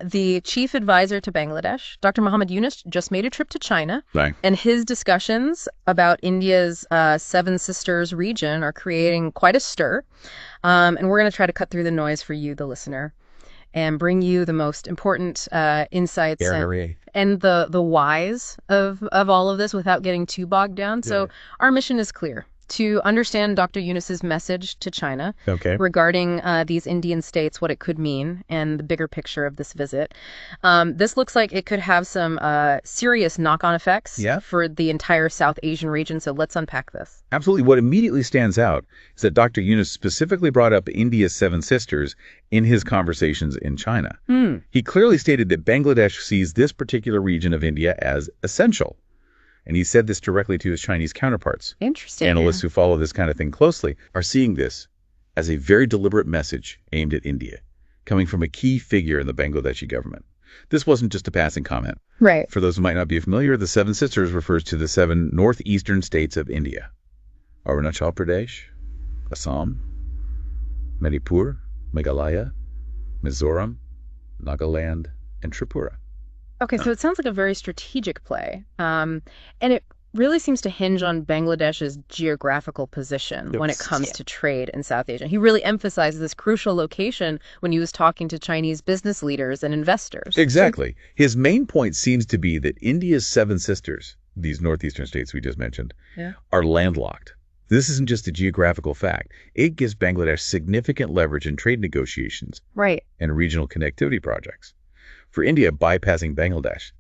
The chief advisor to Bangladesh, Dr. Muhammad Yunus, just made a trip to China, Right. and his discussions about India's Seven Sisters region are creating quite a stir. And we're going to try to cut through the noise for you, the listener, and bring you the most important insights and the whys of all of this without getting too bogged down. Yeah. So our mission is clear: to understand Dr. Yunus's message to China regarding these Indian states, what it could mean, and the bigger picture of this visit. This looks like it could have some serious knock-on effects for the entire South Asian region, so let's unpack this. Absolutely. What immediately stands out is that Dr. Yunus specifically brought up India's Seven Sisters in his conversations in China. He clearly stated that Bangladesh sees this particular region of India as essential. And he said this directly to his Chinese counterparts. Interesting. Analysts who follow this kind of thing closely are seeing this as a very deliberate message aimed at India, coming from a key figure in the Bangladeshi government. This wasn't just a passing comment. Right. For those who might not be familiar, the Seven Sisters refers to the 7 northeastern states of India: Arunachal Pradesh, Assam, Manipur, Meghalaya, Mizoram, Nagaland, and Tripura. Okay, so it sounds like a very strategic play. And it really seems to hinge on Bangladesh's geographical position when it comes to trade in South Asia. He really emphasized this crucial location when he was talking to Chinese business leaders and investors. Exactly. His main point seems to be that India's Seven Sisters, these northeastern states we just mentioned, are landlocked. This isn't just a geographical fact. It gives Bangladesh significant leverage in trade negotiations and regional connectivity projects. For India, bypassing Bangladesh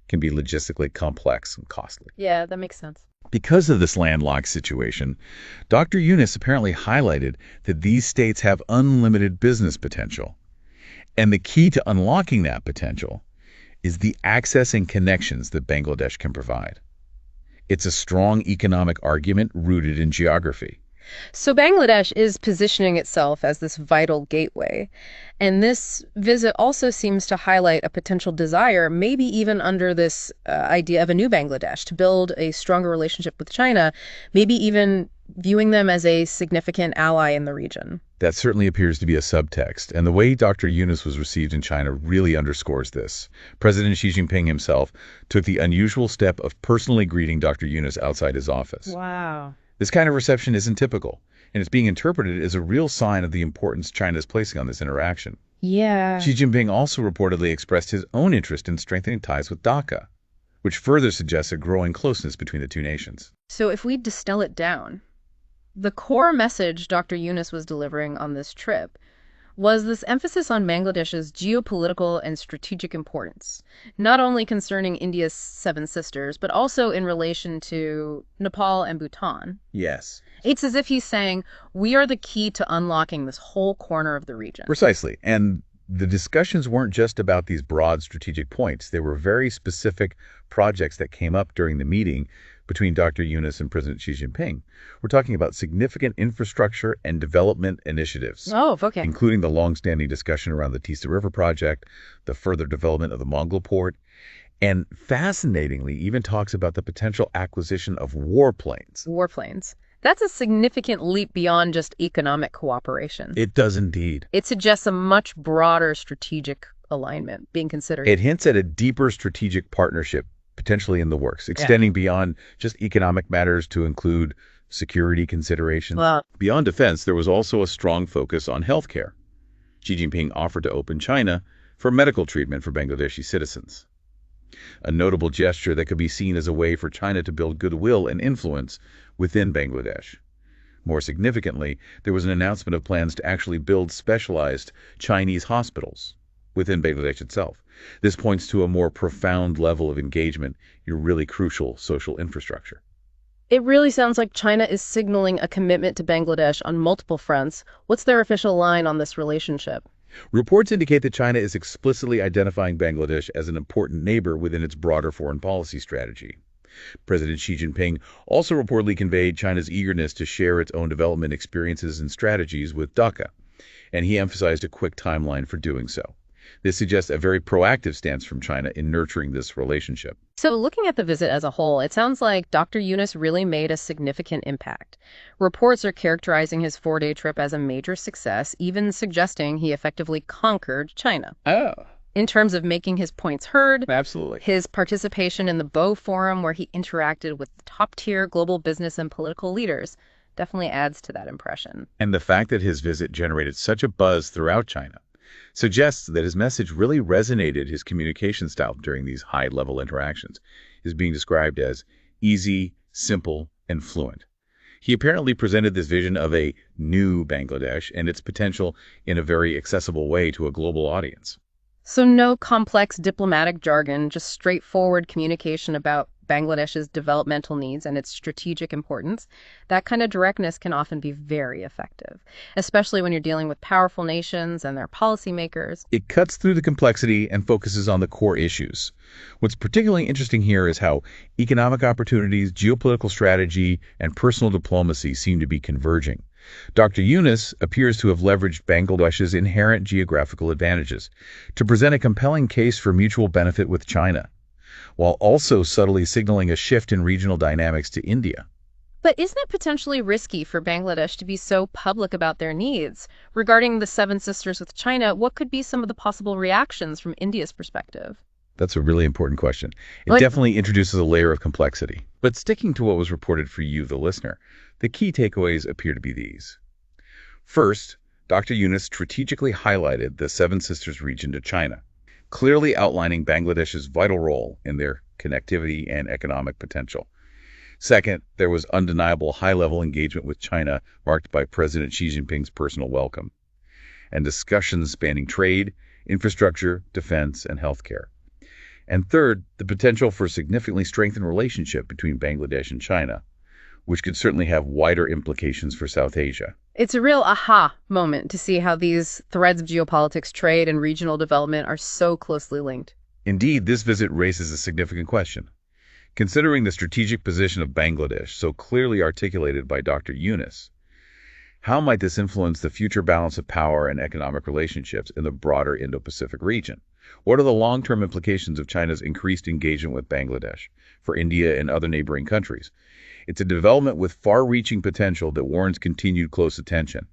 can be logistically complex and costly. Yeah, that makes sense. Because of this landlocked situation, Dr. Yunus apparently highlighted that these states have unlimited business potential. And the key to unlocking that potential is the access and connections that Bangladesh can provide. It's a strong economic argument rooted in geography. So Bangladesh is positioning itself as this vital gateway. And this visit also seems to highlight a potential desire, maybe even under this idea of a new Bangladesh, to build a stronger relationship with China, maybe even viewing them as a significant ally in the region. That certainly appears to be a subtext, and the way Dr. Yunus was received in China really underscores this. President Xi Jinping himself took the unusual step of personally greeting Dr. Yunus outside his office. Wow. This kind of reception isn't typical, and it's being interpreted as a real sign of the importance China is placing on this interaction. Yeah. Xi Jinping also reportedly expressed his own interest in strengthening ties with Dhaka, which further suggests a growing closeness between the two nations. So if we distill it down, the core message Dr. Yunus was delivering on this trip was this emphasis on Bangladesh's geopolitical and strategic importance, not only concerning India's Seven Sisters, but also in relation to Nepal and Bhutan. Yes. It's as if he's saying, we are the key to unlocking this whole corner of the region. Precisely. And the discussions weren't just about these broad strategic points. They were very specific projects that came up during the meeting between Dr. Yunus and President Xi Jinping. We're talking about significant infrastructure and development initiatives. Oh, okay. Including the long-standing discussion around the Teesta River project, the further development of the Mongol port, and fascinatingly even talks about the potential acquisition of warplanes. Warplanes. That's a significant leap beyond just economic cooperation. It does indeed. It suggests a much broader strategic alignment being considered. It hints at a deeper strategic partnership potentially in the works, extending beyond just economic matters to include security considerations. Wow. Beyond defense, there was also a strong focus on healthcare. Xi Jinping offered to open China for medical treatment for Bangladeshi citizens, a notable gesture that could be seen as a way for China to build goodwill and influence within Bangladesh. More significantly, there was an announcement of plans to actually build specialized Chinese hospitals within Bangladesh itself. This points to a more profound level of engagement in really crucial social infrastructure. It really sounds like China is signaling a commitment to Bangladesh on multiple fronts. What's their official line on this relationship? Reports indicate that China is explicitly identifying Bangladesh as an important neighbor within its broader foreign policy strategy. President Xi Jinping also reportedly conveyed China's eagerness to share its own development experiences and strategies with Dhaka, and he emphasized a quick timeline for doing so. This suggests a very proactive stance from China in nurturing this relationship. So looking at the visit as a whole, it sounds like Dr. Yunus really made a significant impact. Reports are characterizing his 4-day trip as a major success, even suggesting he effectively conquered China. Oh. in terms of making his points heard. Absolutely. His participation in the Bow Forum, where he interacted with top-tier global business and political leaders, definitely adds to that impression. And the fact that his visit generated such a buzz throughout China suggests that his message really resonated. His communication style during these high-level interactions is being described as easy, simple, and fluent. He apparently presented this vision of a new Bangladesh and its potential in a very accessible way to a global audience. So no complex diplomatic jargon, just straightforward communication about Bangladesh's developmental needs and its strategic importance. That kind of directness can often be very effective, especially when you're dealing with powerful nations and their policymakers. It cuts through the complexity and focuses on the core issues. What's particularly interesting here is how economic opportunities, geopolitical strategy, and personal diplomacy seem to be converging. Dr. Yunus appears to have leveraged Bangladesh's inherent geographical advantages to present a compelling case for mutual benefit with China, while also subtly signaling a shift in regional dynamics to India. But isn't it potentially risky for Bangladesh to be so public about their needs? Regarding the Seven Sisters with China, what could be some of the possible reactions from India's perspective? That's a really important question. It definitely introduces a layer of complexity. But sticking to what was reported for you, the listener, the key takeaways appear to be these. First, Dr. Yunus strategically highlighted the Seven Sisters region to China, clearly outlining Bangladesh's vital role in their connectivity and economic potential. Second, there was undeniable high-level engagement with China marked by President Xi Jinping's personal welcome, and discussions spanning trade, infrastructure, defense, and healthcare. And third, the potential for a significantly strengthened relationship between Bangladesh and China, which could certainly have wider implications for South Asia. It's a real aha moment to see how these threads of geopolitics, trade, and regional development are so closely linked. Indeed, this visit raises a significant question. Considering the strategic position of Bangladesh so clearly articulated by Dr. Yunus, how might this influence the future balance of power and economic relationships in the broader Indo-Pacific region? What are the long-term implications of China's increased engagement with Bangladesh for India and other neighboring countries? It's a development with far-reaching potential that warrants continued close attention.